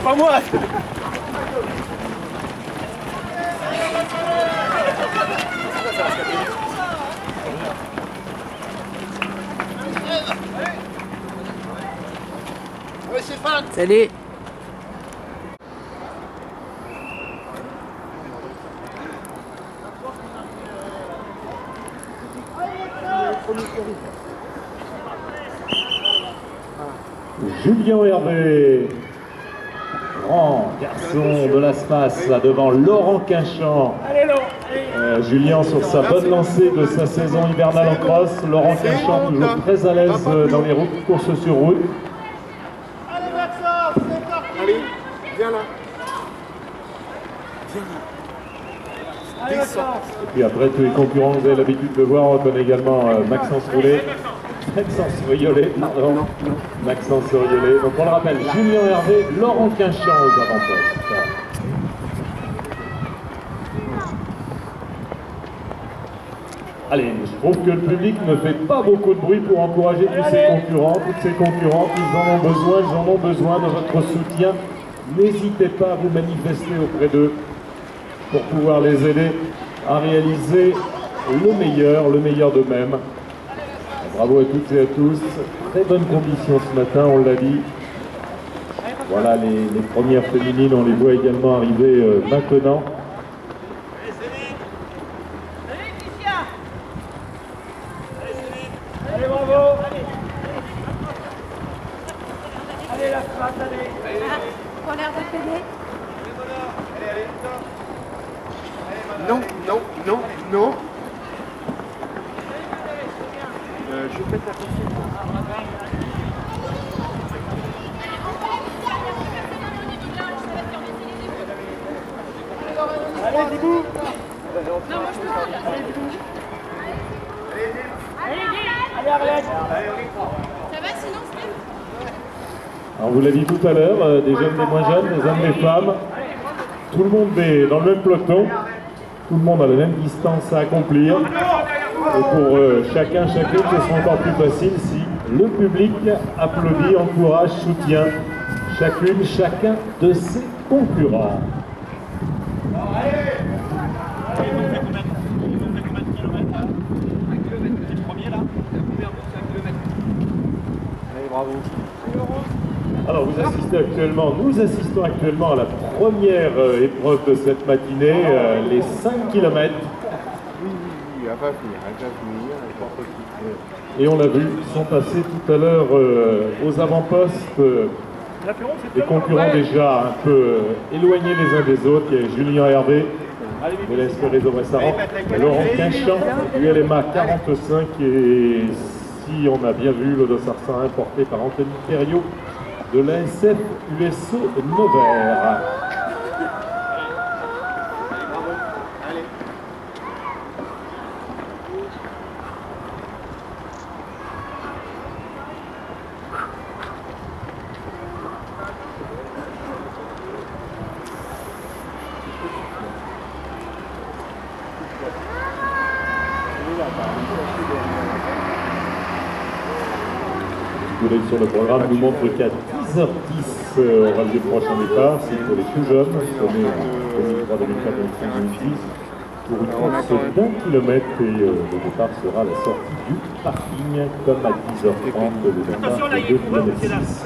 pas moi. Salut. Julien Hervé, grand garçon de l'ASPAS, devant Laurent Quinchamp. Julien sur sa bonne lancée de sa saison hivernale en cross. Laurent Quinchamp toujours très à l'aise dans les courses sur route. Allez Maxence, c'est parti. Allez, viens là. Et puis après tous les concurrents, vous avez l'habitude de voir, on reconnaît également Maxence Roulet. Maxence Riolet, pardon. Maxence Riolet. Donc on le rappelle, Julien Hervé, Laurent Quinchamp aux avant-postes. Allez, je trouve que le public ne fait pas beaucoup de bruit pour encourager tous ces concurrents, toutes ces concurrentes. Ils en ont besoin de votre soutien. N'hésitez pas à vous manifester auprès d'eux pour pouvoir les aider à réaliser le meilleur d'eux-mêmes. Bravo à toutes et à tous. Très bonnes conditions ce matin, on l'a dit. Voilà, les premières féminines, on les voit également arriver maintenant. Allez, bravo. Allez, la frappe, allez. Pour l'air de pédé. Non, non, non, non. Je vais mettre la consigne. Allez, Dibou. Non, moi je peux pas. Allez, Dibou. Allez, Arlette. ça va sinon, Steve? Alors vous l'avez dit tout à l'heure, des jeunes, des moins jeunes, des hommes, des femmes. Tout le monde est dans le même peloton. Tout le monde a la même distance à accomplir. Et pour chacune, ce sera encore plus facile si le public applaudit, encourage, soutient chacune, chacun de ses concurrents. Bravo. Alors nous assistons actuellement à la première épreuve de cette matinée, les 5 km. Oui, elle va venir, elle va venir. Et on l'a vu, ils sont passés tout à l'heure aux avant-postes, des concurrents déjà un peu éloignés les uns des autres. Il y a Julien Hervé, de l'Espéré de Bressaran, Laurent Quinchamp, ULMA 45, et si on a bien vu le dossard importé par Anthony Thériault de l'ASF USO Nevers. Sur le programme nous montre qu'à 10h10 aura lieu le prochain départ. C'est pour les plus jeunes, on est en 2003, 2004, 2005, 2006, pour une course d'1 kilomètre, et le départ sera la sortie du parking comme à 10h30 le départ de 2 km 6.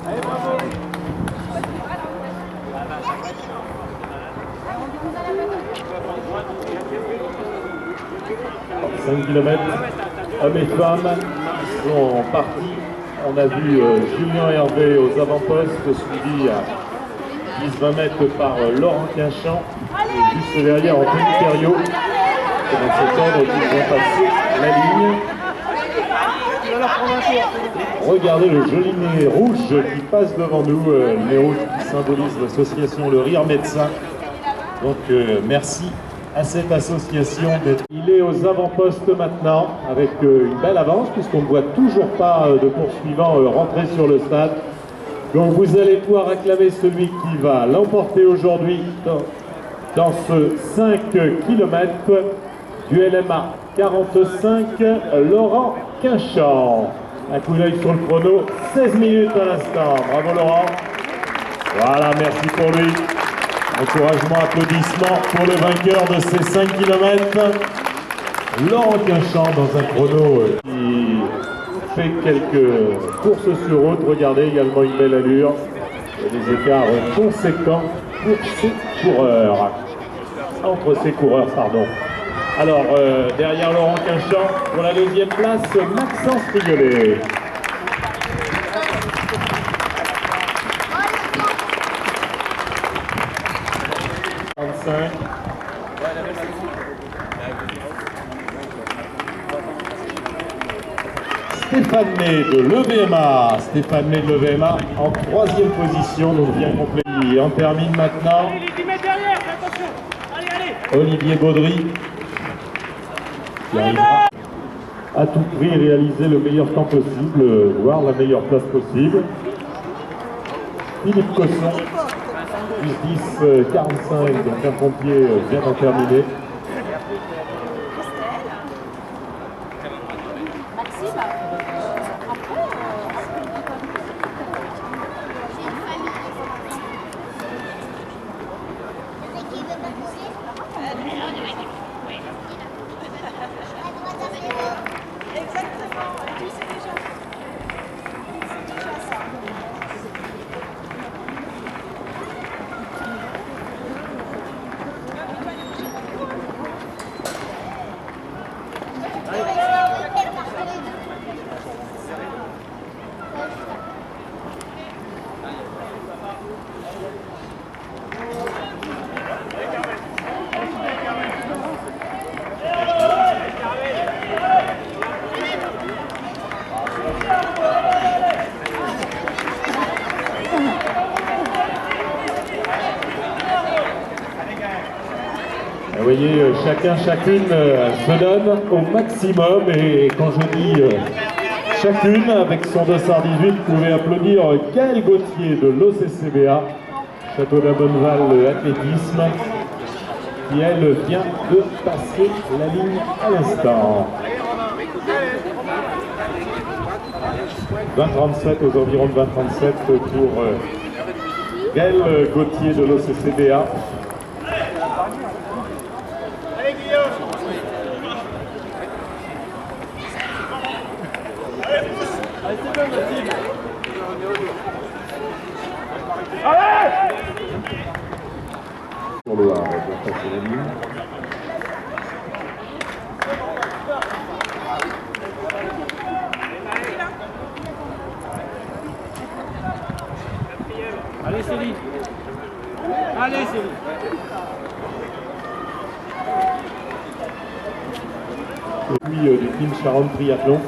Allez, bravo. 5 km, hommes et femmes sont partis. On a vu Julien Hervé aux avant-postes, suivi à 10-20 mètres par Laurent Quinchamp. Et juste derrière, Anthony Thériault. Et dans cet ordre, ils vont passer la ligne. Regardez le joli nez rouge qui passe devant nous, le nez rouge qui symbolise l'association Le Rire Médecin. Donc merci à cette association. Il est aux avant-postes maintenant avec une belle avance puisqu'on ne voit toujours pas de poursuivants rentrer sur le stade. Donc vous allez pouvoir acclamer celui qui va l'emporter aujourd'hui dans ce 5 km du LMA 45, Laurent Quinchamp. Un coup d'œil sur le chrono, 16 minutes à l'instant. Bravo Laurent. Voilà, merci pour lui. Encouragement, applaudissements pour le vainqueur de ces 5 km. Laurent Quinchamp dans un chrono qui fait quelques courses sur route. Regardez, également une belle allure. Il y a des écarts conséquents pour ces coureurs. Entre ces coureurs, pardon. Alors, derrière Laurent Quinchamp, pour la deuxième place, Maxence Rigollet. Stéphane May de l'EVMA. Stéphane May de l'EVMA en troisième position, donc bien complet. Et on termine maintenant. Olivier Baudry qui arrivera à tout prix réaliser le meilleur temps possible, voire la meilleure place possible. Philippe Cosson, plus 10, 45, donc un pompier vient d'en terminer. Vous voyez, chacun, chacune se donne au maximum, et quand je dis chacune, avec son 218, vous pouvez applaudir Gaëlle Gauthier de l'OCCBA, Château d'Abonneval Athlétisme, qui elle vient de passer la ligne à l'instant. 20-37, aux environs de 20-37 pour Gaëlle Gauthier de l'OCCBA. Pour le passer la ligne. Allez Céline. Allez Céline. Et puis du team Charente Triathlon.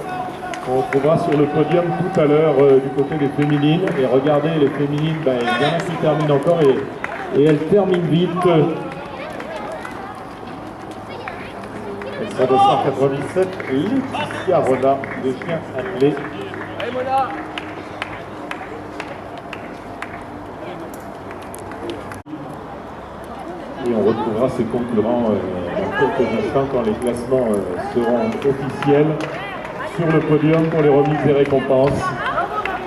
On trouvera sur le podium tout à l'heure du côté des féminines. Et regardez, les féminines, il y en a qui terminent encore et elles terminent vite. Elles sont de 197. Laetitia Roda, des chiens attelés. Allez Mona. Et on retrouvera ses concurrents dans quelques instants quand les classements seront officiels sur le podium pour les remises des récompenses.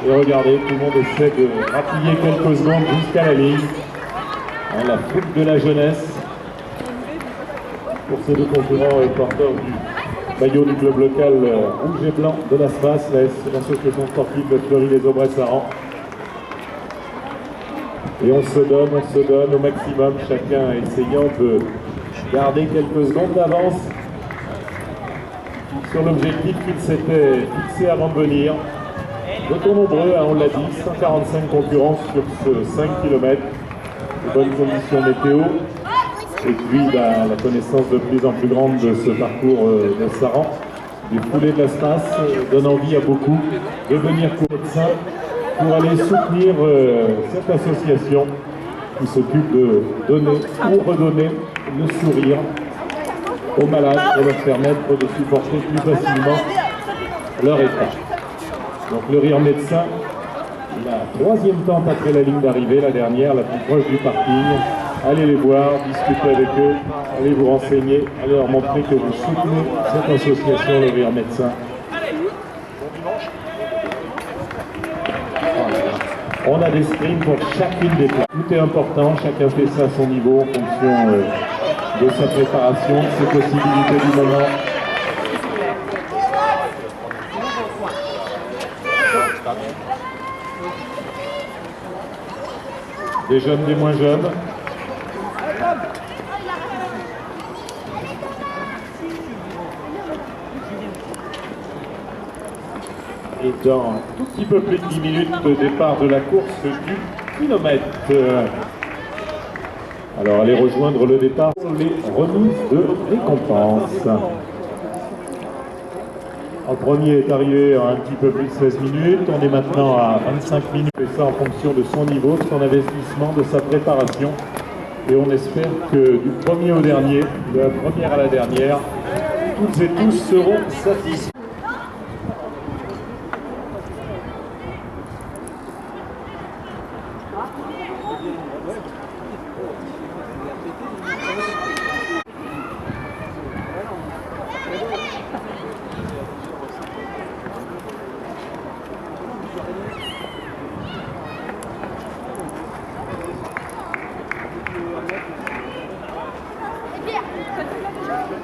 Et regardez, tout le monde essaie de rappuyer quelques secondes jusqu'à la ligne. La foule de la jeunesse pour ces deux concurrents porteurs du maillot du club local rouge et blanc de l'ASFAS, l'association sportive de Fleury-les-Aubrais-Saran. Et on se donne au maximum, chacun essayant de garder quelques secondes d'avance sur l'objectif qu'il s'était fixé avant de venir. Retour nombreux, on l'a dit, 145 concurrents sur ce 5 km, de bonnes conditions météo, et puis la connaissance de plus en plus grande de ce parcours de Saran, du foulé de l'Aspas, donne envie à beaucoup de venir courir pour aller soutenir cette association qui s'occupe de donner ou redonner le sourire aux malades pour leur permettre de supporter plus facilement leur état. Donc le Rire Médecin, la troisième tente après la ligne d'arrivée, la dernière, la plus proche du parking. Allez les voir, discutez avec eux, allez vous renseigner, allez leur montrer que vous soutenez cette association, le Rire Médecin. On a des sprints pour chacune des places. Tout est important, chacun fait ça à son niveau en fonction de sa préparation, de ses possibilités du moment. Des jeunes, des moins jeunes. Et dans un tout petit peu plus de 10 minutes de départ de la course du kilomètre. Alors allez rejoindre le départ pour les remises de récompense. En premier est arrivé à un petit peu plus de 16 minutes. On est maintenant à 25 minutes. Et ça en fonction de son niveau, de son investissement, de sa préparation. Et on espère que du premier au dernier, de la première à la dernière, toutes et tous seront satisfaits.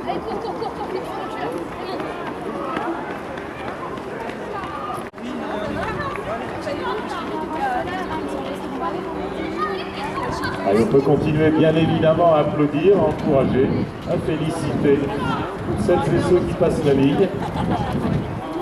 Allez, cours, vite, Allez, on peut continuer bien évidemment à applaudir, à encourager, à féliciter toutes celles et ceux qui passent la ligne.